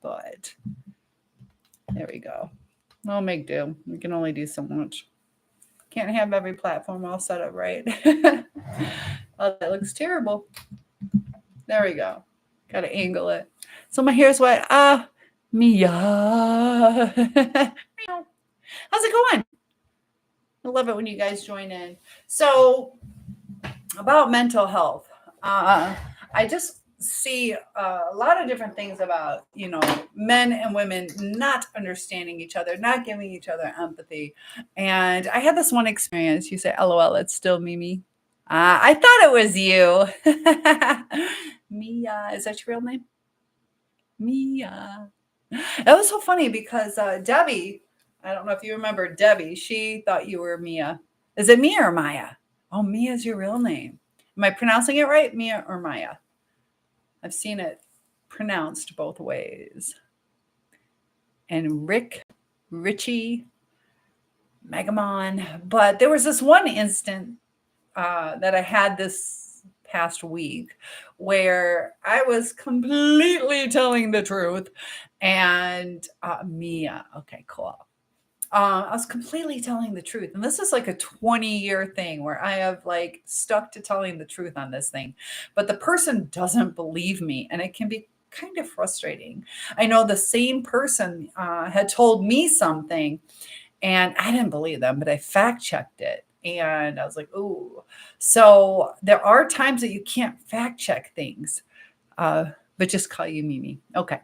but there we go. I'll make do. We can only do so much. Can't have every platform all set up right. Oh, that looks terrible. There we go. Got to angle it. So my hair's wet. Mia. How's it going? I love it when you guys join in. So about mental health, I just see a lot of different things about, men and women not understanding each other, not giving each other empathy. And I had this one experience. You say, LOL, it's still Mimi. I thought it was you. Mia, is that your real name? Mia. That was so funny because Debbie, I don't know if you remember Debbie, she thought you were Mia. Is it Mia or Maya? Oh, Mia is your real name. Am I pronouncing it right? Mia or Maya? I've seen it pronounced both ways. And Richie, Megamon. But there was this one instant that I had this past week where I was completely telling the truth. And Mia, okay, cool. I was completely telling the truth. And this is like a 20-year thing where I have like stuck to telling the truth on this thing. But the person doesn't believe me. And it can be kind of frustrating. I know the same person had told me something and I didn't believe them, but I fact checked it. And I was like, ooh. So there are times that you can't fact check things, but just call you Mimi. Okay.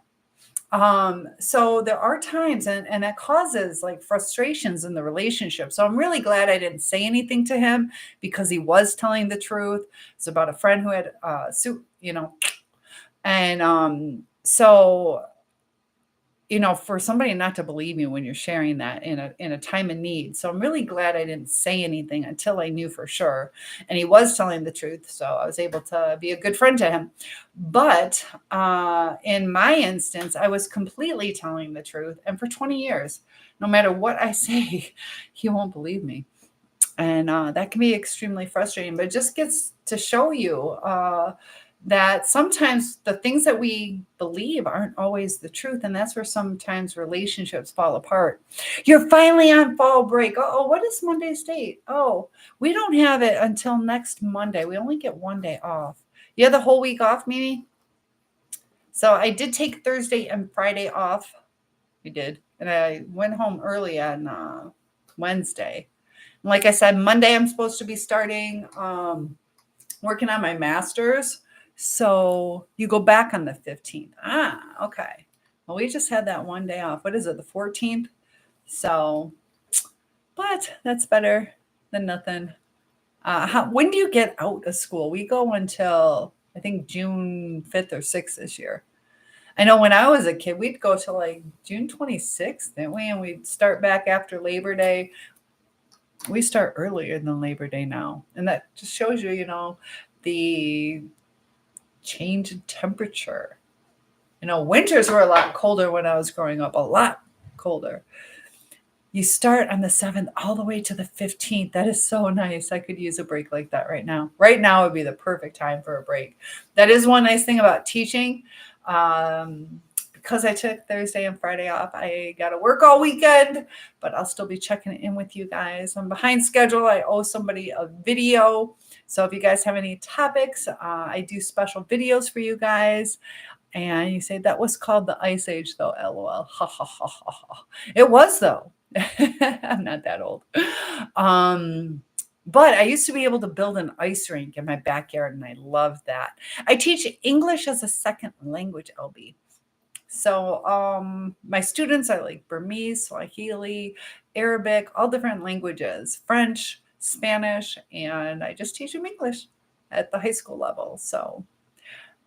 So there are times and that causes like frustrations in the relationship. So I'm really glad I didn't say anything to him because he was telling the truth. It's about a friend who had and so for somebody not to believe you when you're sharing that in a time of need. So I'm really glad I didn't say anything until I knew for sure. And he was telling the truth. So I was able to be a good friend to him. But in my instance, I was completely telling the truth. And for 20 years, no matter what I say, he won't believe me. And that can be extremely frustrating, but it just gets to show you that sometimes the things that we believe aren't always the truth. And that's where sometimes relationships fall apart. You're finally on fall break. Oh, what is Monday's date? Oh, we don't have it until next Monday. We only get one day off. You have the whole week off, Mimi? So I did take Thursday and Friday off. We did. And I went home early on Wednesday. And like I said, Monday I'm supposed to be starting working on my master's. So you go back on the 15th. Okay. Well, we just had that one day off. What is it, the 14th? So, but that's better than nothing. When do you get out of school? We go until, I think, June 5th or 6th this year. I know when I was a kid, we'd go till like June 26th, didn't we? And we'd start back after Labor Day. We start earlier than Labor Day now. And that just shows you, the change in temperature. Winters were a lot colder when I was growing up, a lot colder. You start on the 7th all the way to the 15th. That is so nice. I could use a break like that right now. Right now would be the perfect time for a break. That is one nice thing about teaching. Because I took Thursday and Friday off, I got to work all weekend, but I'll still be checking in with you guys. I'm behind schedule. I owe somebody a video. So if you guys have any topics, I do special videos for you guys. And you say that was called the Ice Age, though, LOL. Ha, ha, ha, ha, ha. It was, though. I'm not that old. But I used to be able to build an ice rink in my backyard, and I loved that. I teach English as a second language, LB. So my students are like Burmese, Swahili, Arabic, all different languages, French, Spanish, and I just teach them English at the high school level. So,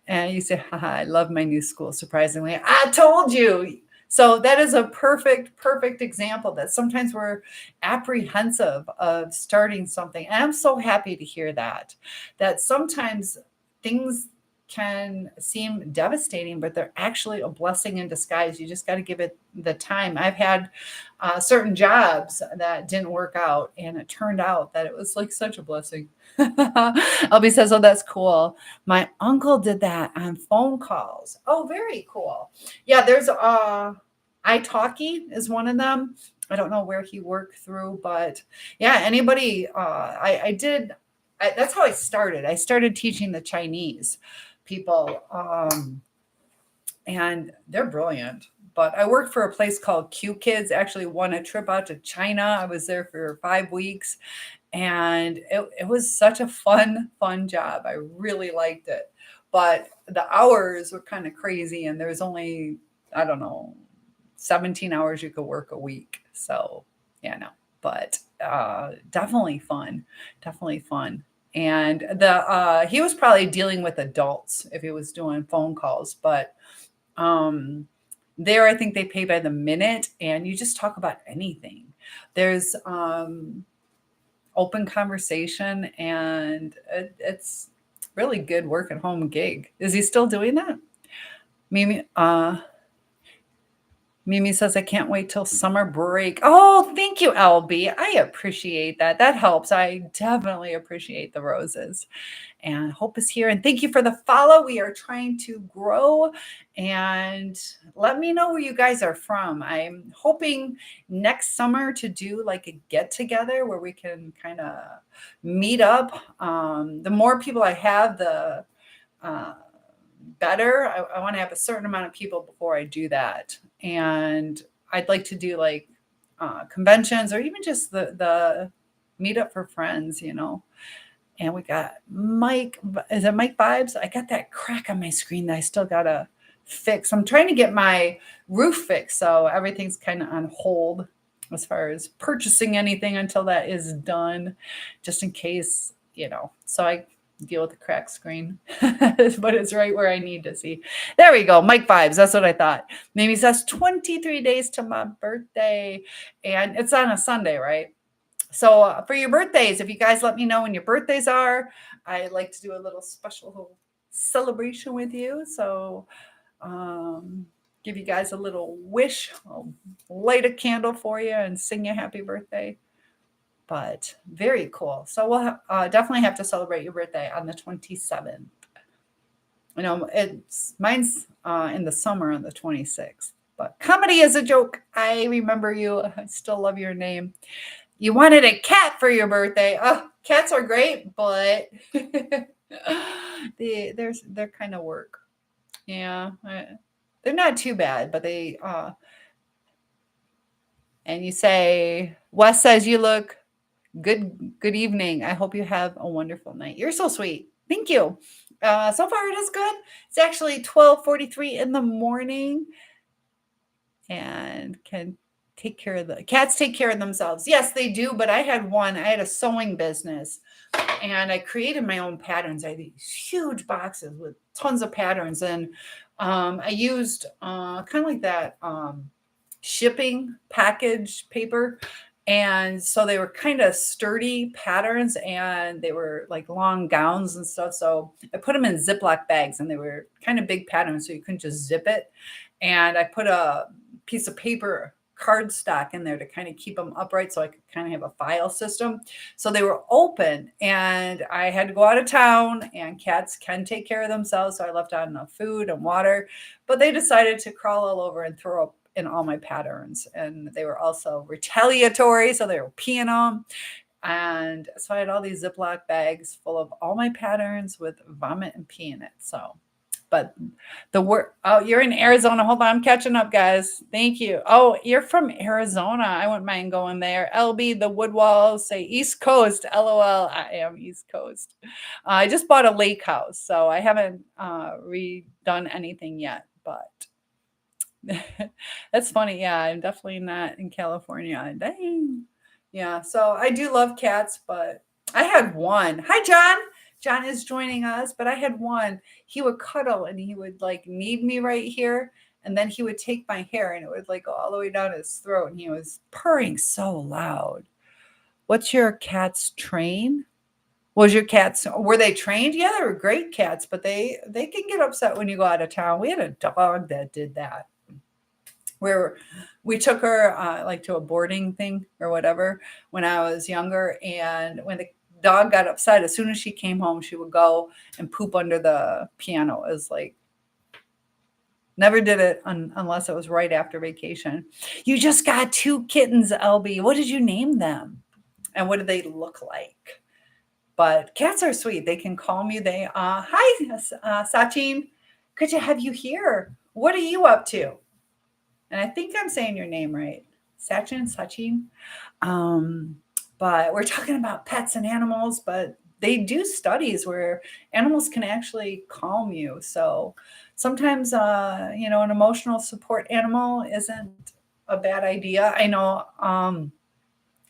and you say, haha, I love my new school, surprisingly. I told you. So that is a perfect example that sometimes we're apprehensive of starting something. And I'm so happy to hear that sometimes things can seem devastating, but they're actually a blessing in disguise. You just got to give it the time. I've had certain jobs that didn't work out, and it turned out that it was like such a blessing. Albie says, "Oh, that's cool. My uncle did that on phone calls." Oh, very cool. Yeah, there's italki is one of them. I don't know where he worked through, but yeah, anybody. I did. That's how I started. I started teaching the Chinese people, and they're brilliant. But I worked for a place called Q Kids. Actually, won a trip out to China. I was there for 5 weeks, and it was such a fun job. I really liked it, but the hours were kind of crazy, and there was only, I don't know, 17 hours you could work a week. So yeah, no, but definitely fun. And the he was probably dealing with adults if he was doing phone calls, but um there I think they pay by the minute, and you just talk about anything. There's open conversation, and it's really good work at home gig. Is he still doing that? Mimi, Mimi says, I can't wait till summer break. Oh, thank you, LB. I appreciate that. That helps. I definitely appreciate the roses. And Hope is here. And thank you for the follow. We are trying to grow. And let me know where you guys are from. I'm hoping next summer to do like a get together where we can kind of meet up. The more people I have, the better. I want to have a certain amount of people before I do that. And I'd like to do like conventions or even just the meetup for friends, you know. And we got Mike. Is it Mike Vibes? I got that crack on my screen that I still got to fix. I'm trying to get my roof fixed. So everything's kind of on hold as far as purchasing anything until that is done, just in case, you know. So I deal with the cracked screen, but it's right where I need to see. There we go. Mike Vibes. That's what I thought. Mimi says 23 days to my birthday, and it's on a Sunday, right? So for your birthdays, if you guys let me know when your birthdays are, I like to do a little special celebration with you. So give you guys a little wish. I'll light a candle for you and sing you happy birthday. But very cool. So we'll definitely have to celebrate your birthday on the 27th. You know, mine's in the summer on the 26th. But comedy is a joke. I remember you. I still love your name. You wanted a cat for your birthday. Oh, cats are great, but they're kind of work. Yeah, they're not too bad, but they. And you say, Wes says you look good evening. I hope you have a wonderful night. You're so sweet. Thank you. So far it is good. It's actually 12:43 in the morning, and can take care of the cats. Take care of themselves. Yes, they do. But I had a sewing business, and I created my own patterns. I had these huge boxes with tons of patterns, and I used kind of like that shipping package paper. And so they were kind of sturdy patterns, and they were like long gowns and stuff. So I put them in Ziploc bags, and they were kind of big patterns, so you couldn't just zip it. And I put a piece of paper cardstock in there to kind of keep them upright, so I could kind of have a file system. So they were open, and I had to go out of town, and cats can take care of themselves. So I left out enough food and water, but they decided to crawl all over and throw up in all my patterns, and they were also retaliatory, so they were peeing on. And so I had all these Ziploc bags full of all my patterns with vomit and pee in it. So, but the work. Oh, you're in Arizona. Hold on, I'm catching up, guys. Thank you. Oh, you're from Arizona. I wouldn't mind going there. LB, the Woodwalls say East Coast. LOL. I am East Coast. I just bought a lake house, so I haven't redone anything yet, but. That's funny. Yeah, I'm definitely not in California. Dang. Yeah, so I do love cats, but I had one. Hi, John. John is joining us, but I had one. He would cuddle, and he would like need me right here, and then he would take my hair, and it would like go all the way down his throat, and he was purring so loud. What's your cat's train? Was your cats, were they trained? Yeah, they were great cats, but they can get upset when you go out of town. We had a dog that did that. Where we took her like to a boarding thing or whatever when I was younger, and when the dog got upset, as soon as she came home, she would go and poop under the piano. It was like never did it unless it was right after vacation. You just got 2 kittens, LB. What did you name them? And what do they look like? But cats are sweet. They can calm you. They hi, Sachin. Good to have you here. What are you up to? And I think I'm saying your name right. Sachin. Um, but we're talking about pets and animals, but they do studies where animals can actually calm you. So sometimes, an emotional support animal isn't a bad idea. I know,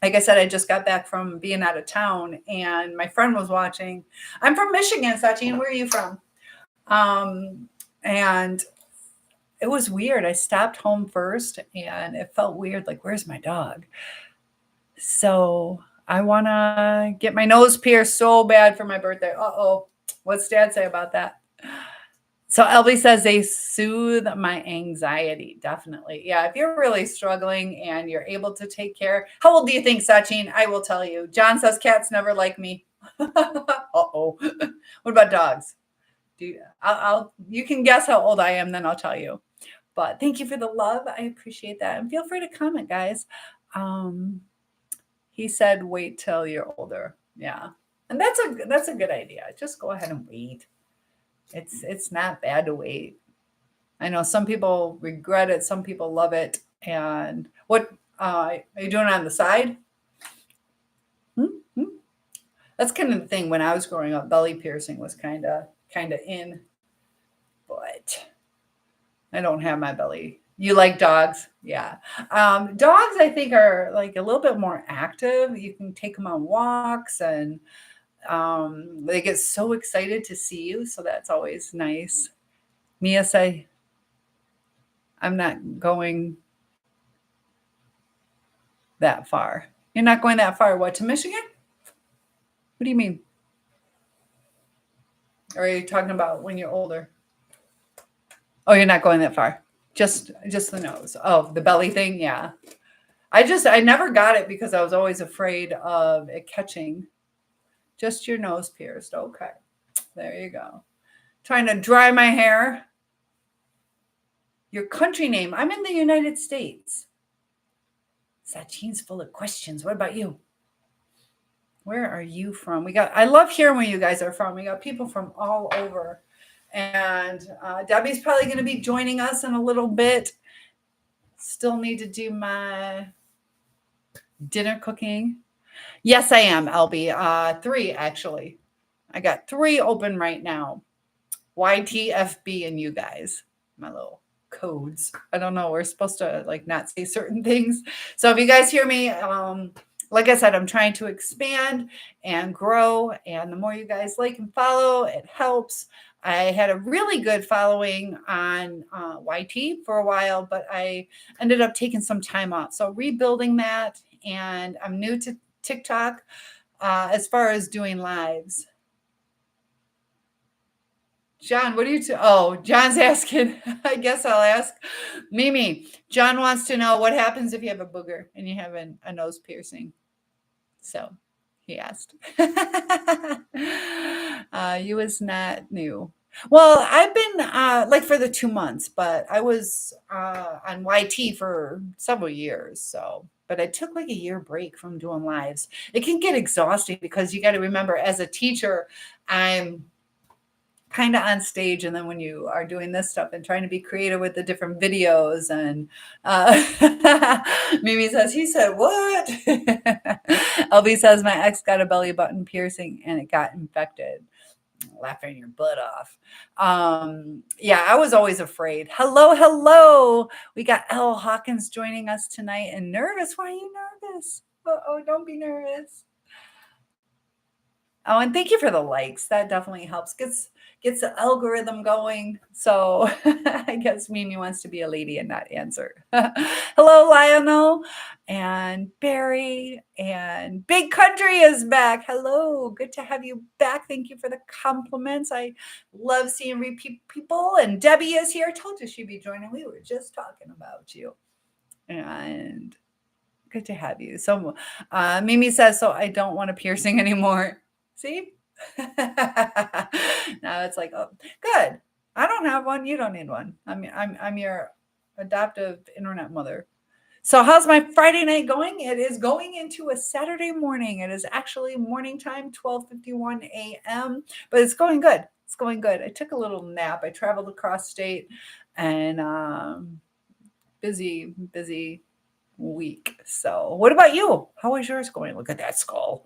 like I said, I just got back from being out of town and my friend was watching. I'm from Michigan, Sachin. Where are you from? And it was weird. I stopped home first and it felt weird. Like, where's my dog? So I want to get my nose pierced so bad for my birthday. Uh-oh. What's Dad say about that? So Elby says they soothe my anxiety. Definitely. Yeah. If you're really struggling and you're able to take care. How old do you think, Sachin? I will tell you. John says cats never like me. Uh-oh. What about dogs? You can guess how old I am, then I'll tell you. But thank you for the love. I appreciate that. And feel free to comment, guys. He said, wait till you're older. Yeah. And that's a good idea. Just go ahead and wait. It's not bad to wait. I know some people regret it. Some people love it. And what are you doing on the side? That's kind of the thing when I was growing up. Belly piercing was kind of in, but I don't have my belly. You like dogs? Yeah. Dogs, I think, are like a little bit more active. You can take them on walks and they get so excited to see you. So that's always nice. Mia say, I'm not going that far. You're not going that far. What, to Michigan? What do you mean? Or are you talking about when you're older? Oh, you're not going that far. Just the nose. Oh, the belly thing. Yeah. I never got it because I was always afraid of it catching. Just your nose pierced. Okay. There you go. Trying to dry my hair. Your country name. I'm in the United States. Sachin's full of questions. What about you? Where are you from? I love hearing where you guys are from. We got people from all over. And Debbie's probably going to be joining us in a little bit. Still need to do my dinner cooking. Yes, I am, LB. 3, actually. I got 3 open right now. YTFB and you guys. My little codes. I don't know. We're supposed to not say certain things. So if you guys hear me, like I said, I'm trying to expand and grow. And the more you guys like and follow, it helps. I had a really good following on YT for a while, but I ended up taking some time off. So rebuilding that. And I'm new to TikTok as far as doing lives. John, what are you John's asking. I guess I'll ask Mimi. John wants to know what happens if you have a booger and you have a nose piercing. So he asked. You was not new. Well, I've been for the 2 months, but I was on YT for several years. So, but I took a year break from doing lives. It can get exhausting because you got to remember, as a teacher, I'm kind of on stage, and then when you are doing this stuff and trying to be creative with the different videos, and Mimi says, he said what? LB says, my ex got a belly button piercing and it got infected. Laughing your butt off. Yeah, I was always afraid. Hello. We got Elle Hawkins joining us tonight. And nervous. Why are you nervous? Oh, don't be nervous. Oh, and thank you for the likes. That definitely helps. gets the algorithm going. So I guess Mimi wants to be a lady and not answer. Hello, Lionel and Barry and Big Country is back. Hello, good to have you back. Thank you for the compliments. I love seeing repeat people. And Debbie is here. I told you she'd be joining. We were just talking about you. And good to have you. So Mimi says, so I don't want a piercing anymore. See? Now it's like, oh, good. I don't have one. You don't need one. I'm your adoptive internet mother. So how's my Friday night going? It is going into a Saturday morning. It is actually morning time, 12:51 a.m., but it's going good. It's going good. I took a little nap. I traveled across state and busy week. So what about you? How is yours going? Look at that skull.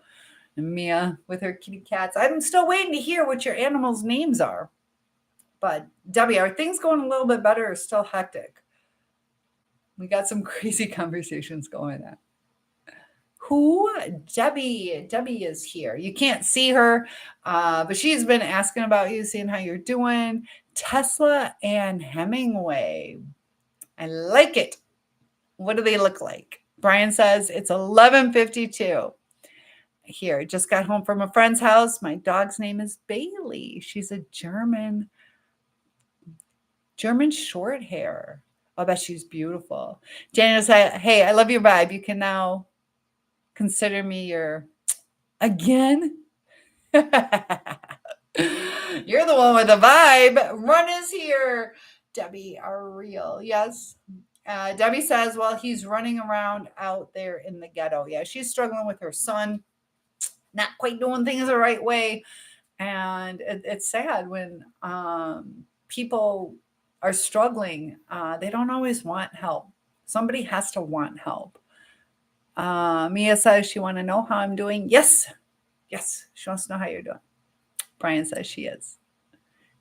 And Mia with her kitty cats. I'm still waiting to hear what your animals' names are. But Debbie, are things going a little bit better or still hectic? We got some crazy conversations going on. Who? Debbie. Debbie is here. You can't see her, but she's been asking about you, seeing how you're doing. Tesla and Hemingway. I like it. What do they look like? Brian says it's 11:52. Here, just got home from a friend's house. My dog's name is Bailey. She's a German short hair. I bet she's beautiful. Janice said, hey, I love your vibe. You can now consider me your again. You're the one with the vibe. Run is here. Debbie are real. Yes. Debbie says, well, he's running around out there in the ghetto. Yeah, she's struggling with her son, not quite doing things the right way. And it's sad when people are struggling. They don't always want help. Somebody has to want help. Mia says she wants to know how I'm doing. Yes. She wants to know how you're doing. Brian says she is.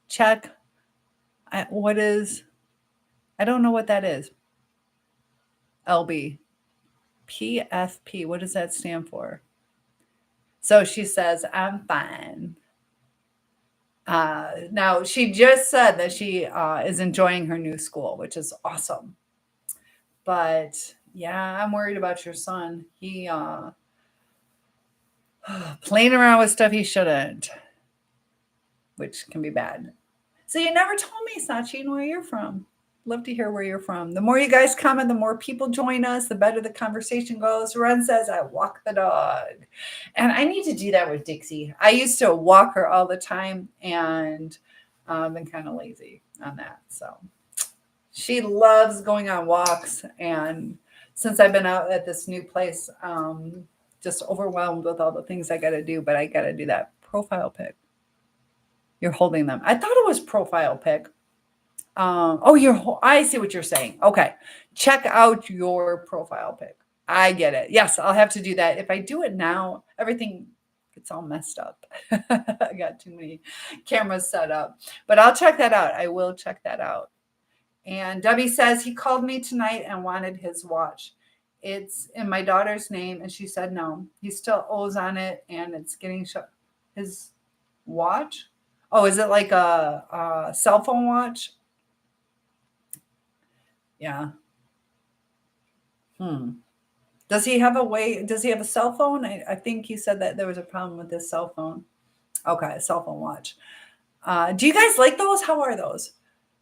Check. I don't know what that is. LB. PFP. What does that stand for? So she says, I'm fine. Now, she just said that she is enjoying her new school, which is awesome. But yeah, I'm worried about your son. He playing around with stuff he shouldn't, which can be bad. So you never told me, Sachin, where you're from. Love to hear where you're from. The more you guys comment, the more people join us, the better the conversation goes. Ren says, I walk the dog. And I need to do that with Dixie. I used to walk her all the time, and I've been kind of lazy on that. So she loves going on walks. And since I've been out at this new place, just overwhelmed with all the things I got to do, but I got to do that profile pic. You're holding them. I thought it was profile pic. I see what you're saying. Okay. Check out your profile pic. I get it. Yes, I'll have to do that. If I do it now, everything gets all messed up. I got too many cameras set up, but I'll check that out. I will check that out. And Debbie says he called me tonight and wanted his watch. It's in my daughter's name. And she said, no, he still owes on it. And it's getting his watch. Oh, is it like a cell phone watch? Yeah. Does he have a cell phone? I think he said that there was a problem with his cell phone. Okay, cell phone watch. Do you guys like those? How are those?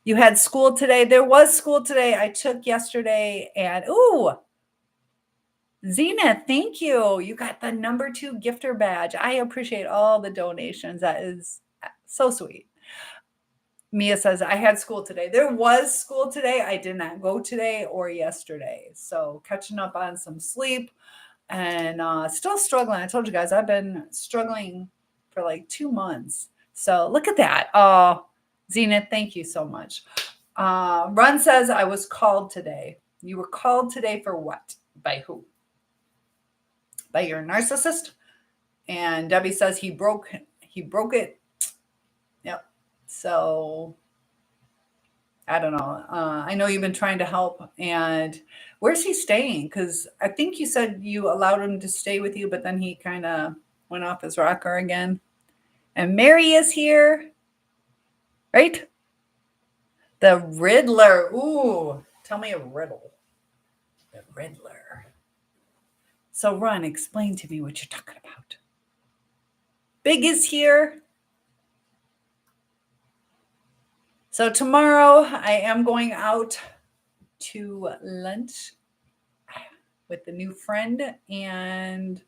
You had school today. There was school today. I took yesterday and Zena, thank you. You got the number 2 gifter badge. I appreciate all the donations. That is so sweet. Mia says, I had school today. There was school today. I did not go today or yesterday. So catching up on some sleep and still struggling. I told you guys, I've been struggling for like 2 months. So look at that. Oh, Zenith, thank you so much. Run says, I was called today. You were called today for what? By who? By your narcissist? And Debbie says he broke it. Yep. So I don't know. I know you've been trying to help. And where's he staying? Because I think you said you allowed him to stay with you, but then he kind of went off his rocker again. And Mary is here. right? The Riddler. Ooh, tell me a riddle. The Riddler. So, Ron, explain to me what you're talking about. Big is here. So, tomorrow I am going out to lunch with the new friend, and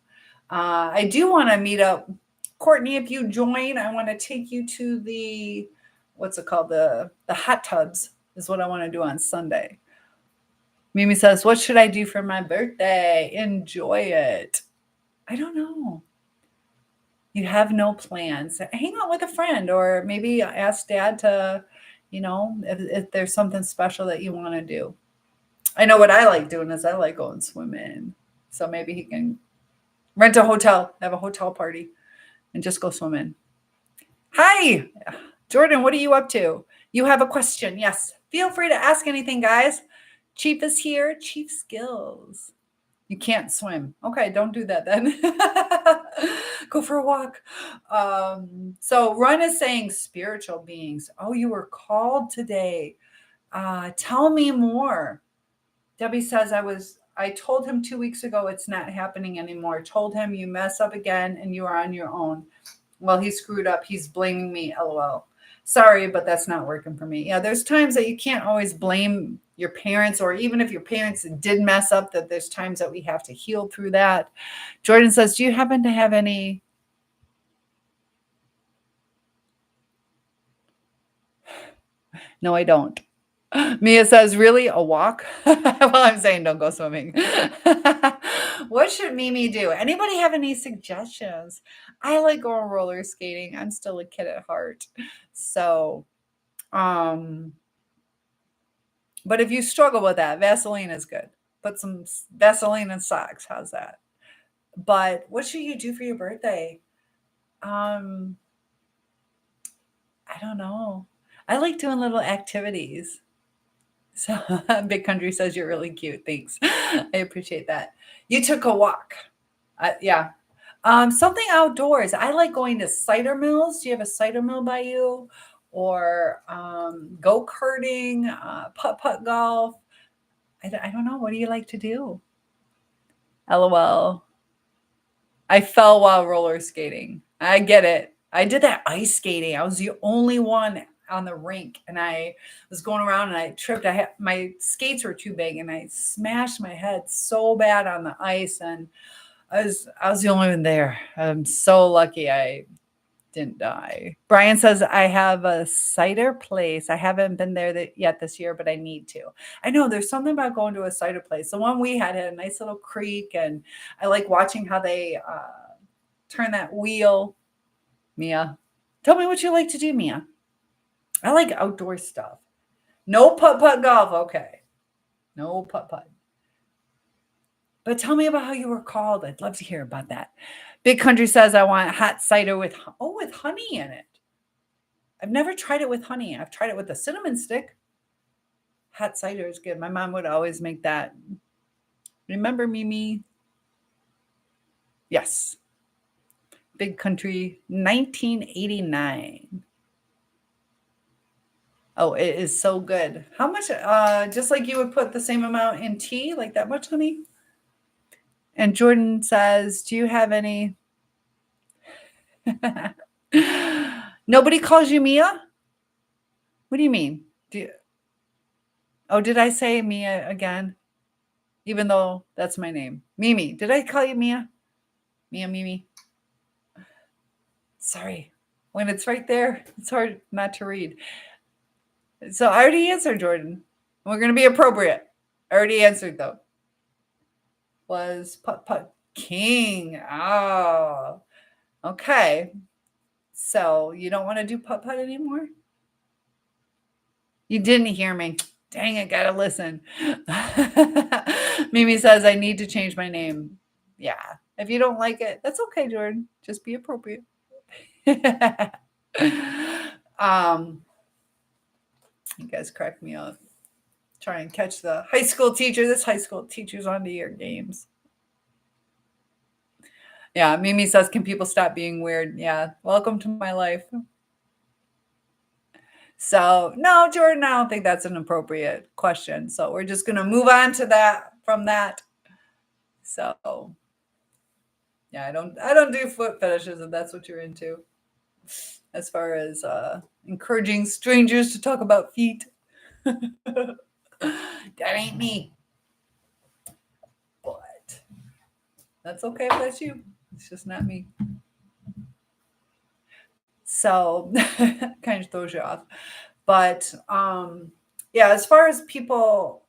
I do want to meet up. Courtney, if you join, I want to take you to the, what's it called? The hot tubs is what I want to do on Sunday. Mimi says, what should I do for my birthday? Enjoy it. I don't know. You have no plans. Hang out with a friend, or maybe ask dad to, if there's something special that you want to do. I know what I like doing is I like going swimming. So maybe he can rent a hotel, have a hotel party, and just go swimming. Hi, Jordan, what are you up to? You have a question? Yes. Feel free to ask anything, guys. Chief is here. Chief skills. You can't swim. Okay, don't do that then. Go for a walk. So Run is saying spiritual beings. Oh, you were called today. Tell me more. Debbie says I told him 2 weeks ago it's not happening anymore. Told him you mess up again and you are on your own. Well, he screwed up. He's blaming me. LOL. Sorry, but that's not working for me. Yeah, there's times that you can't always blame your parents, or even if your parents did mess up, that there's times that we have to heal through that. Jordan says, do you happen to have any? No, I don't. Mia says, really? A walk? Well, I'm saying don't go swimming. What should Mimi do? Anybody have any suggestions? I like going roller skating. I'm still a kid at heart. So, but if you struggle with that, Vaseline is good. Put some Vaseline in socks. How's that? But what should you do for your birthday? Um, I don't know. I like doing little activities. So Big Country says you're really cute. Thanks. I appreciate that. You took a walk. Yeah. Something outdoors. I like going to cider mills. Do you have a cider mill by you? Or go-karting, putt-putt golf. I don't know. What do you like to do? LOL. I fell while roller skating. I get it. I did that ice skating. I was the only one on the rink, and I was going around and I tripped. My skates were too big, and I smashed my head so bad on the ice, and I was the only one there. I'm so lucky I didn't die. Brian says I have a cider place. I haven't been there yet this year, but I need to. I know there's something about going to a cider place. The one we had a nice little creek, and I like watching how they turn that wheel. Mia, tell me what you like to do, Mia. I like outdoor stuff. No putt-putt golf. Okay. No putt-putt. But tell me about how you were called. I'd love to hear about that. Big Country says I want hot cider with honey in it. I've never tried it with honey. I've tried it with a cinnamon stick. Hot cider is good. My mom would always make that. Remember Mimi? Yes. Big Country, 1989. Oh, it is so good. How much? Just like you would put the same amount in tea, like that much honey? And Jordan says, do you have any? Nobody calls you Mia? What do you mean? Did I say Mia again? Even though that's my name. Mimi. Did I call you Mia? Mia, Mimi. Sorry. When it's right there, it's hard not to read. So I already answered, Jordan. We're going to be appropriate. I already answered, though. Was Putt-Putt King. Oh, okay. So you don't want to do putt-putt anymore? You didn't hear me. Dang it, gotta listen. Mimi says I need to change my name. Yeah. If you don't like it, that's okay, Jordan. Just be appropriate. You guys crack me up. Try and catch the high school teacher. This high school teacher's onto your games. Yeah, Mimi says, can people stop being weird? Yeah, welcome to my life. So, no, Jordan, I don't think that's an appropriate question. So we're just gonna move on to that from that. So yeah, I don't do foot fetishes if that's what you're into. As far as encouraging strangers to talk about feet. That ain't me. But that's okay if that's you. It's just not me. So kind of throws you off. But yeah, as far as people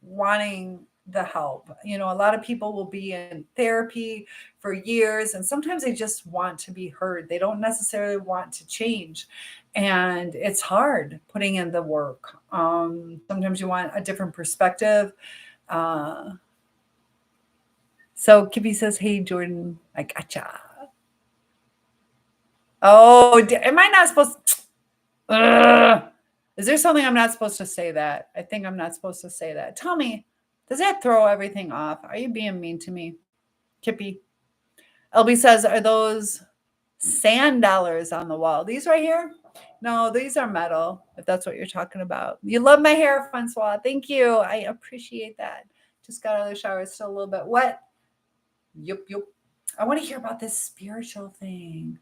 wanting the help, a lot of people will be in therapy for years and sometimes they just want to be heard. They don't necessarily want to change. And it's hard putting in the work. Sometimes you want a different perspective. Uh, so Kippy says, "Hey, Jordan, I gotcha." Oh, am I not supposed to? Ugh. Is there something I'm not supposed to say that? I think I'm not supposed to say that. Tell me, does that throw everything off? Are you being mean to me? Kippy. LB says, are those sand dollars on the wall? These right here? No, these are metal, if that's what you're talking about. You love my hair, Francois. Thank you. I appreciate that. Just got out of the shower. It's still a little bit wet. Yup, yup. I want to hear about this spiritual thing.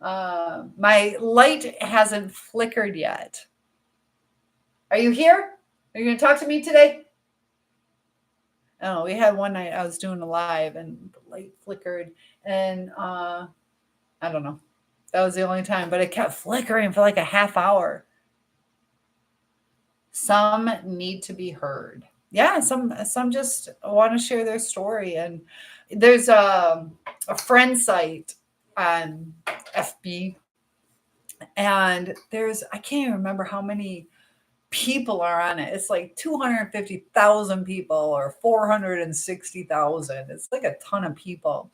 My light hasn't flickered yet. Are you here? Are you going to talk to me today? Oh, we had one night I was doing a live and the light flickered and I don't know. That was the only time, but it kept flickering for like a half hour. Some need to be heard. Yeah, some just want to share their story. And there's a friend site on FB, and I can't even remember how many people are on it. It's like 250,000 people or 460,000. It's like a ton of people.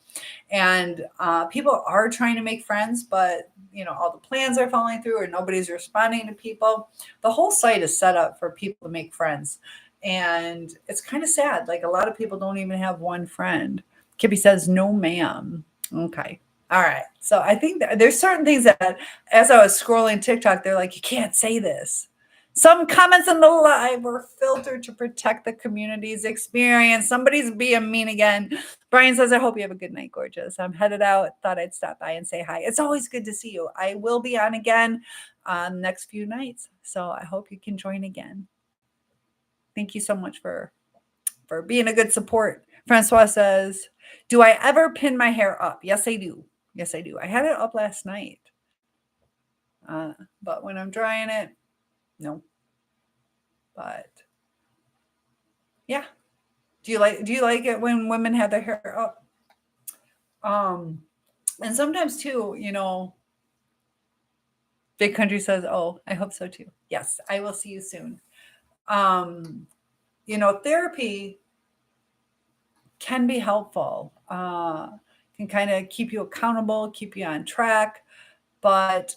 And people are trying to make friends, but all the plans are falling through or nobody's responding to people. The whole site is set up for people to make friends. And it's kind of sad. Like a lot of people don't even have one friend. Kippy says, no, ma'am. Okay. All right. So I think that there's certain things that as I was scrolling TikTok, they're like, you can't say this. Some comments in the live were filtered to protect the community's experience. Somebody's being mean again. Brian says, I hope you have a good night, gorgeous. I'm headed out. Thought I'd stop by and say hi. It's always good to see you. I will be on again on the next few nights. So I hope you can join again. Thank you so much for being a good support. Francois says, do I ever pin my hair up? Yes, I do. Yes, I do. I had it up last night. But when I'm drying it, no. But yeah. Do you like it when women have their hair up? And sometimes too, Big Country says, oh, I hope so too. Yes, I will see you soon. Therapy can be helpful. Can kind of keep you accountable, keep you on track. But,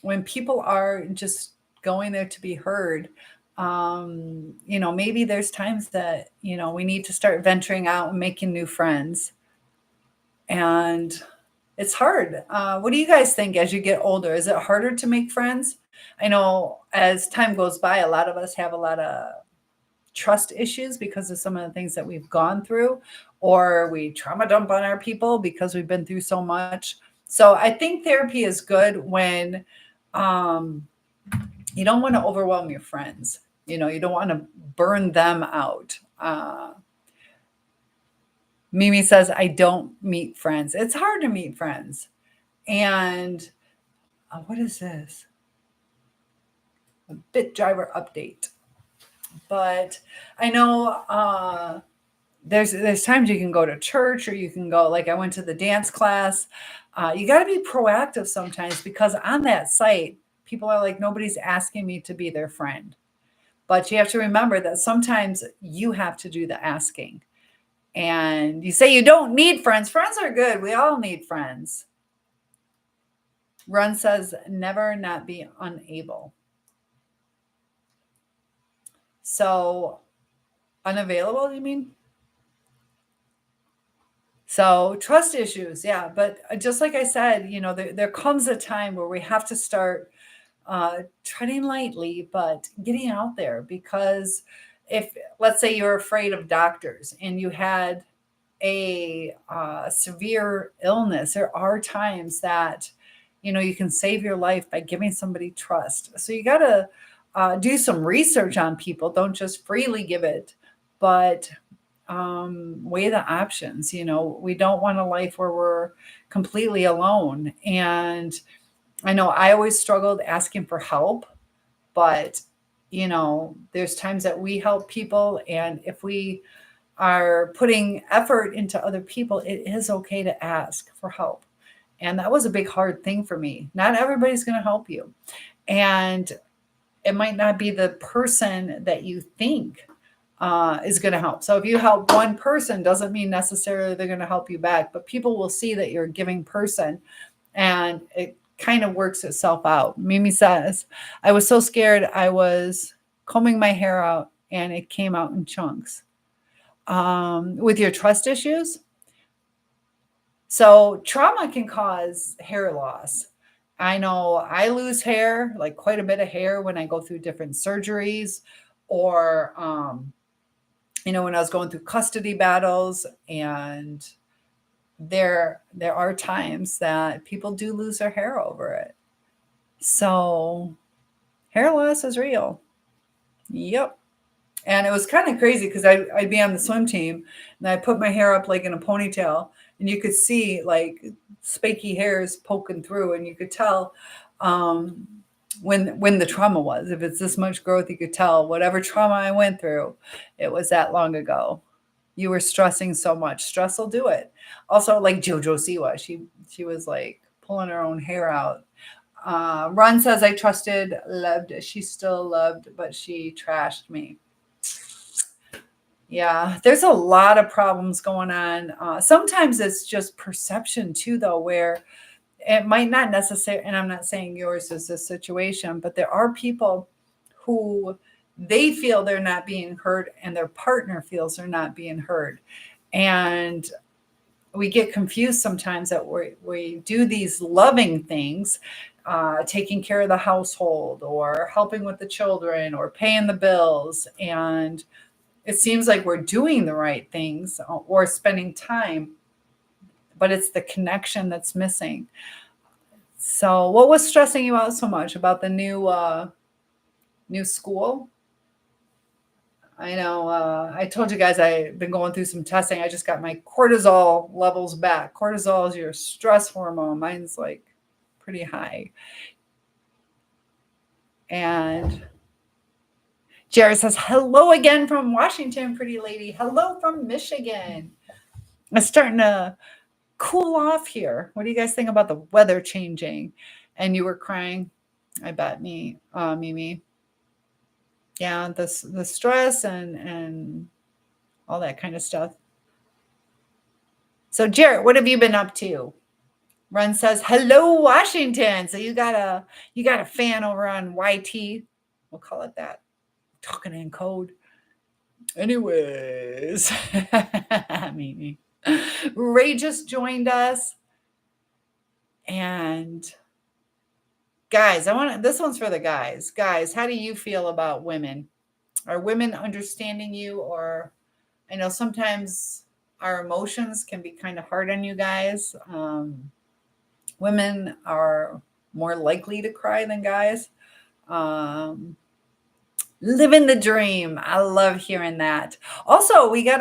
when people are just going there to be heard, maybe there's times that, we need to start venturing out and making new friends. And it's hard. What do you guys think as you get older? Is it harder to make friends? I know as time goes by, a lot of us have a lot of trust issues because of some of the things that we've gone through, or we trauma dump on our people because we've been through so much. So I think therapy is good when you don't want to overwhelm your friends. You don't want to burn them out. Mimi says, I don't meet friends. It's hard to meet friends. And what is this? A bit driver update. But I know there's times you can go to church or you can go, like I went to the dance class. You got to be proactive sometimes because on that site, people are like, nobody's asking me to be their friend. But you have to remember that sometimes you have to do the asking. And you say you don't need friends. Friends are good. We all need friends. Run says, never not be unable. So unavailable, you mean? So trust issues, yeah. But just like I said, there comes a time where we have to start treading lightly, but getting out there. Because if, let's say, you're afraid of doctors and you had a severe illness, there are times that you can save your life by giving somebody trust. So you got to do some research on people. Don't just freely give it, but weigh the options. We don't want a life where we're completely alone. And I know I always struggled asking for help, but there's times that we help people, and if we are putting effort into other people, it is okay to ask for help. And that was a big hard thing for me. Not everybody's going to help you, and it might not be the person that you think is going to help. So if you help one person, doesn't mean necessarily they're going to help you back, but people will see that you're a giving person, and it kind of works itself out. Mimi says, I was so scared. I was combing my hair out and it came out in chunks. With your trust issues, so trauma can cause hair loss. I know I lose hair, like quite a bit of hair, when I go through different surgeries, or when I was going through custody battles. And there are times that people do lose their hair over it. So hair loss is real. Yep. And it was kind of crazy because I'd be on the swim team and I put my hair up like in a ponytail, and you could see like spiky hairs poking through, and you could tell when the trauma was. If it's this much growth, you could tell whatever trauma I went through, it was that long ago. You were stressing so much. Stress will do it. Also, like JoJo Siwa, she was like pulling her own hair out. Ron says, I trusted, loved, she still loved, but she trashed me. Yeah, there's a lot of problems going on. Sometimes it's just perception too, though, where it might not necessarily, and I'm not saying yours is this situation, but there are people who they feel they're not being heard and their partner feels they're not being heard. And we get confused sometimes that we do these loving things, taking care of the household or helping with the children or paying the bills. And it seems like we're doing the right things or spending time, but it's the connection that's missing. So what was stressing you out so much about the new school? I know I told you guys I've been going through some testing. I just got my cortisol levels back. Cortisol is your stress hormone. Mine's like pretty high. And Jared says, hello again from Washington, pretty lady. Hello from Michigan. It's starting to cool off here. What do you guys think about the weather changing? And you were crying, I bet, Mimi. Yeah, the stress and all that kind of stuff. So Jared, what have you been up to? Ron says, hello, Washington. So you got a fan over on YT. We'll call it that. Talking in code. Anyways, Mimi. Ray just joined us. And guys, this one's for the guys. Guys, how do you feel about women? Are women understanding you? Or I know sometimes our emotions can be kind of hard on you guys. Women are more likely to cry than guys. Living the dream. I love hearing that. Also, we got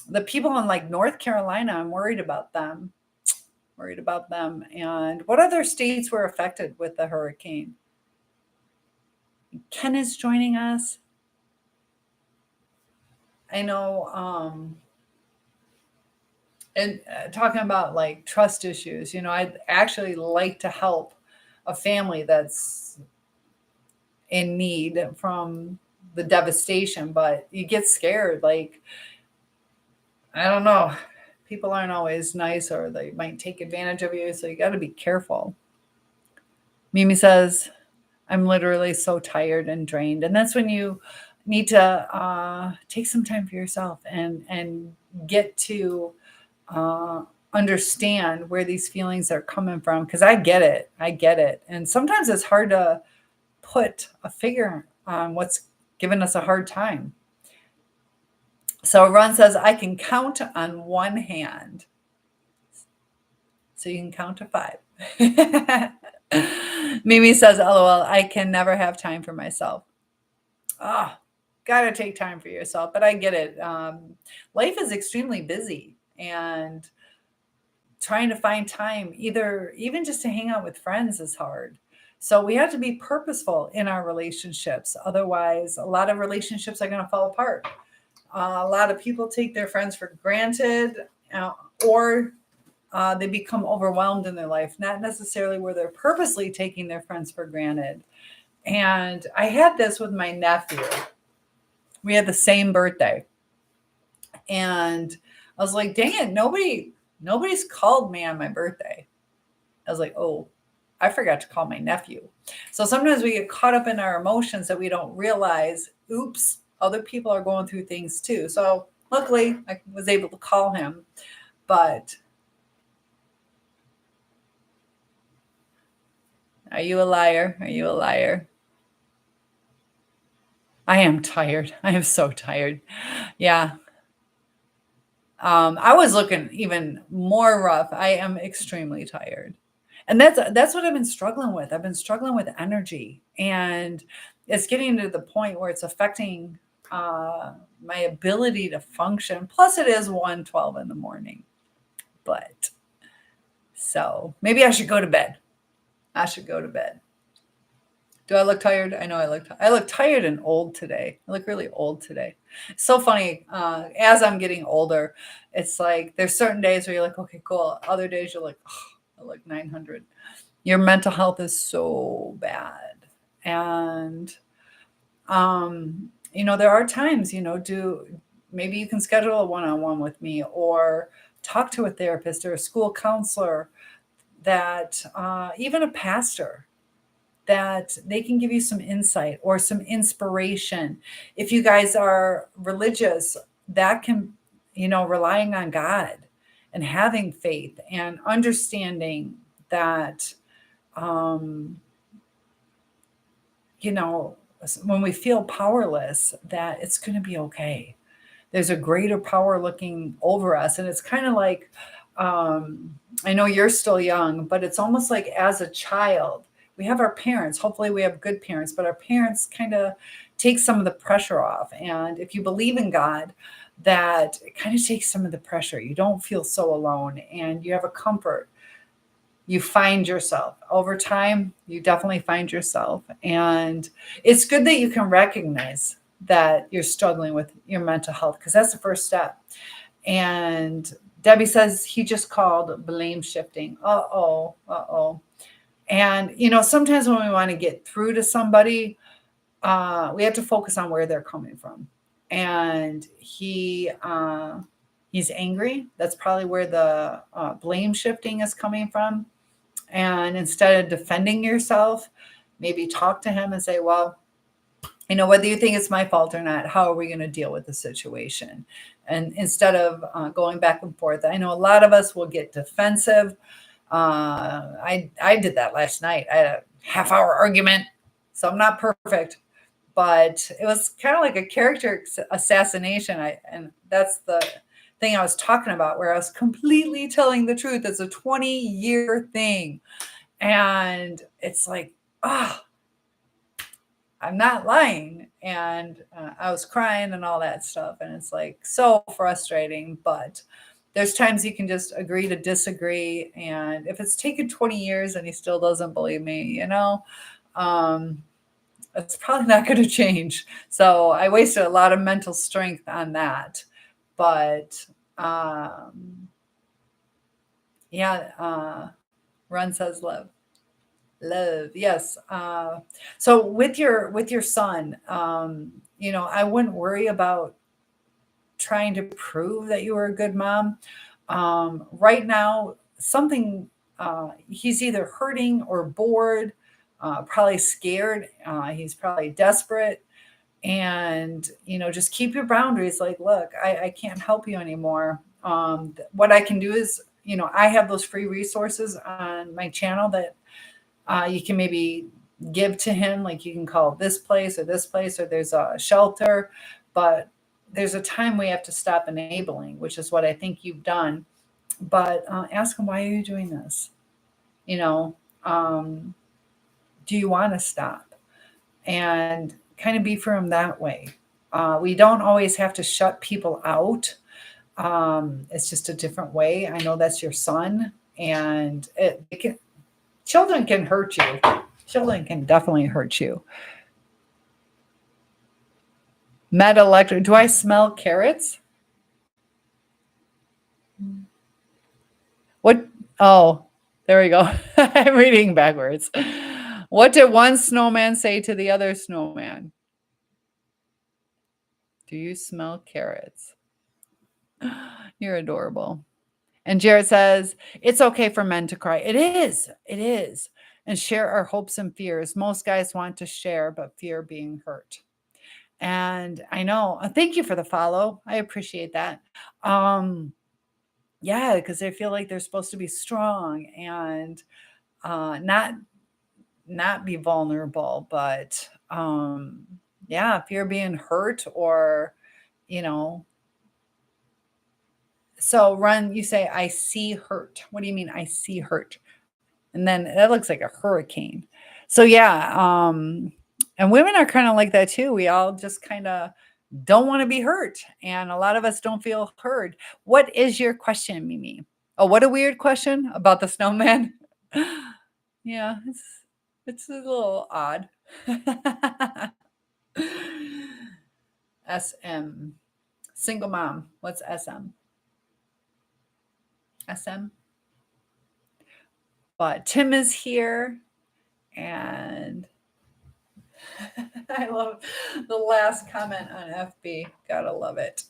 the people in like North Carolina, I'm worried about them. And what other states were affected with the hurricane? Ken is joining us. I know, and talking about like trust issues, I'd actually like to help a family that's in need from the devastation, but you get scared. Like, I don't know. People aren't always nice, or they might take advantage of you. So you got to be careful. Mimi says, I'm literally so tired and drained. And that's when you need to take some time for yourself and get to uh, understand where these feelings are coming from, because I get it. I get it. And sometimes it's hard to put a figure on what's giving us a hard time. So Ron says, I can count on one hand. So you can count to 5. Mimi says, LOL, I can never have time for myself. Ah, gotta take time for yourself. But I get it. Life is extremely busy, and trying to find time, either even just to hang out with friends, is hard. So we have to be purposeful in our relationships. Otherwise, a lot of relationships are going to fall apart. A lot of people take their friends for granted, or they become overwhelmed in their life, not necessarily where they're purposely taking their friends for granted. And I had this with my nephew. We had the same birthday. And I was like, dang it, nobody's called me on my birthday. I was like, oh, I forgot to call my nephew. So sometimes we get caught up in our emotions that we don't realize, oops, other people are going through things too. So luckily I was able to call him. But are you a liar? Are you a liar? I am tired. I am so tired. Yeah. I was looking even more rough. I am extremely tired. And that's what I've been struggling with. I've been struggling with energy, and it's getting to the point where it's affecting my ability to function. Plus, it is 1:12 in the morning. But so maybe I should go to bed. I should go to bed. Do I look tired? I know I look tired and old today. I look really old today. It's so funny. As I'm getting older, it's like there's certain days where you're like, okay, cool. Other days you're like, oh, I look 900. Your mental health is so bad. And there are times, maybe you can schedule a one-on-one with me, or talk to a therapist or a school counselor, that even a pastor, that they can give you some insight or some inspiration. If you guys are religious, that can, relying on God and having faith and understanding that, when we feel powerless, that it's going to be okay. There's a greater power looking over us. And it's kind of like, I know you're still young, but it's almost like as a child, we have our parents. Hopefully we have good parents, but our parents kind of take some of the pressure off. And if you believe in God, that it kind of takes some of the pressure. You don't feel so alone, and you have a comfort. You find yourself over time. You definitely find yourself. And it's good that you can recognize that you're struggling with your mental health, because that's the first step. And Debbie says he just called blame shifting. Uh-oh. And, sometimes when we want to get through to somebody, we have to focus on where they're coming from. And he's angry. That's probably where the blame shifting is coming from. And instead of defending yourself, maybe talk to him and say, well, whether you think it's my fault or not, how are we going to deal with the situation? And instead of going back and forth, I know a lot of us will get defensive. I did that last night. I had a half-hour argument, so I'm not perfect, but it was kind of like a character assassination. And that's the thing I was talking about, where I was completely telling the truth. It's a 20-year thing, and it's like, I'm not lying. And I was crying and all that stuff, and it's like so frustrating. But there's times you can just agree to disagree. And if it's taken 20 years and he still doesn't believe me, it's probably not going to change. So I wasted a lot of mental strength on that. But Run says love. Yes. So with your son, I wouldn't worry about trying to prove that you were a good mom. Right now, he's either hurting or bored, probably scared. He's probably desperate. And, just keep your boundaries. Like, look, I can't help you anymore. What I can do is, I have those free resources on my channel that you can maybe give to him. Like you can call this place, or there's a shelter, but there's a time we have to stop enabling, which is what I think you've done. But ask him, why are you doing this? You know, um, do you want to stop? And kind of be for him that way. We don't always have to shut people out. It's just a different way. I know that's your son, and children can hurt you. Children can definitely hurt you. Meta electric. Do I smell carrots? What? Oh, there we go. I'm reading backwards. What did one snowman say to the other snowman? Do you smell carrots? You're adorable. And Jared says, it's okay for men to cry. It is. It is. And share our hopes and fears. Most guys want to share, but fear being hurt. And I know. Thank you for the follow. I appreciate that. Yeah, because they feel like they're supposed to be strong and not be vulnerable, but yeah, fear being hurt, or you know. So Run, you say, I see hurt. What do you mean I see hurt? And then that looks like a hurricane. So yeah, and women are kind of like that too. We all just kind of don't want to be hurt, and a lot of us don't feel heard. What is your question, Mimi? Oh, what a weird question about the snowman. Yeah, it's a little odd. SM, single mom. What's SM? SM. But Tim is here, and I love the last comment on FB. Gotta love it.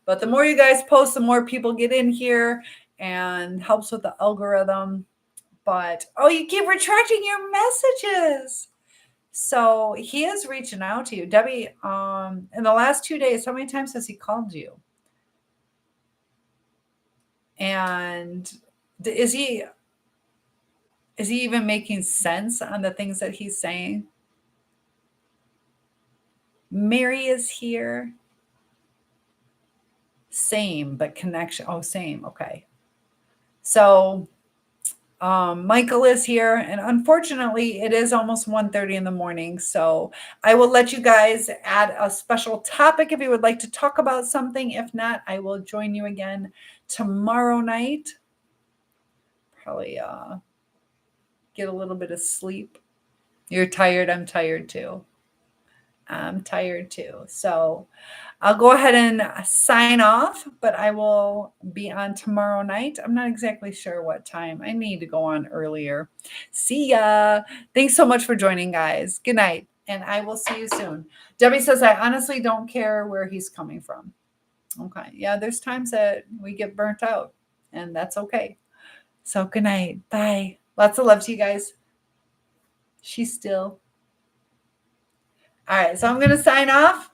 But the more you guys post, the more people get in here, and helps with the algorithm. But you keep retracting your messages. So he is reaching out to you. Debbie, in the last 2 days, how many times has he called you? And is he even making sense on the things that he's saying? Mary is here. Same, but connection. Oh, same. Okay. So Michael is here, and unfortunately it is almost 1:30 in the morning. So I will let you guys add a special topic if you would like to talk about something. If not, I will join you again tomorrow night. Probably get a little bit of sleep. You're tired. I'm tired too. So I'll go ahead and sign off, but I will be on tomorrow night. I'm not exactly sure what time. I need to go on earlier. See ya. Thanks so much for joining, guys. Good night, and I will see you soon. Debbie says, I honestly don't care where he's coming from. Okay. Yeah, there's times that we get burnt out, and that's okay. So good night. Bye. Lots of love to you guys. She's still. All right, so I'm going to sign off,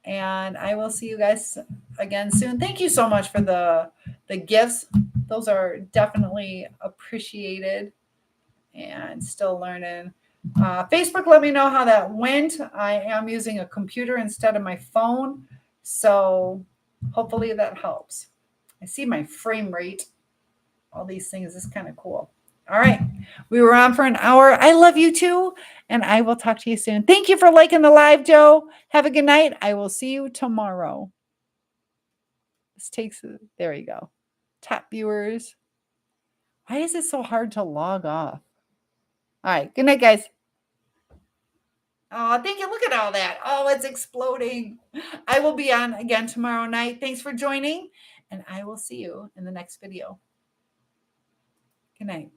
and I will see you guys again soon. Thank you so much for the gifts. Those are definitely appreciated, and still learning. Facebook, let me know how that went. I am using a computer instead of my phone, so hopefully that helps. I see my frame rate. All these things is kind of cool. All right. We were on for an hour. I love you too. And I will talk to you soon. Thank you for liking the live, Joe. Have a good night. I will see you tomorrow. There you go. Top viewers. Why is it so hard to log off? All right. Good night, guys. Oh, thank you. Look at all that. Oh, it's exploding. I will be on again tomorrow night. Thanks for joining. And I will see you in the next video. Good night.